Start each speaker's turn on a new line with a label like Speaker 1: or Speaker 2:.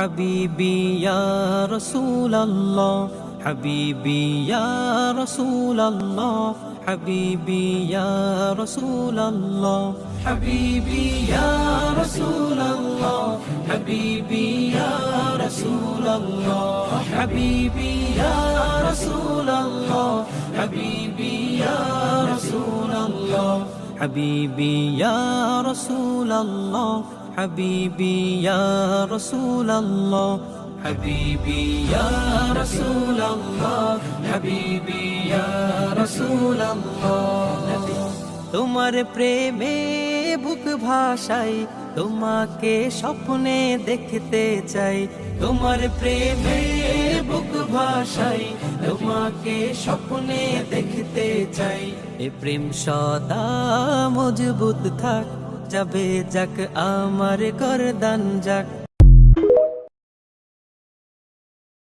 Speaker 1: হাবিবি ইয়া রাসূলুল্লাহ হাবিবি ইয়া রাসূলুল্লাহ হাবিবি ইয়া রাসূলুল্লাহ হাবিবি ইয়া রাসূলুল্লাহ হাবিবি ইয়া রাসূলুল্লাহ হাবিবি ইয়া রাসূলুল্লাহ হাবিবি ইয়া রাসূলুল্লাহ হাবিবি ইয়া রাসূলুল্লাহ হাবিবি ইয়া রাসূলুল্লাহ হাবিবি ইয়া রাসূলুল্লাহ হাবিবি ইয়া রাসূলুল্লাহ তোমার প্রেমে বুক ভাসাই তোমাকে স্বপ্নে দেখতে চাই তোমার প্রেমে বুক ভাসাই তোমাকে স্বপ্নে দেখতে চাই এ প্রেম সদা মজবুত থাক যাবে যাক আমার গর্দান যাক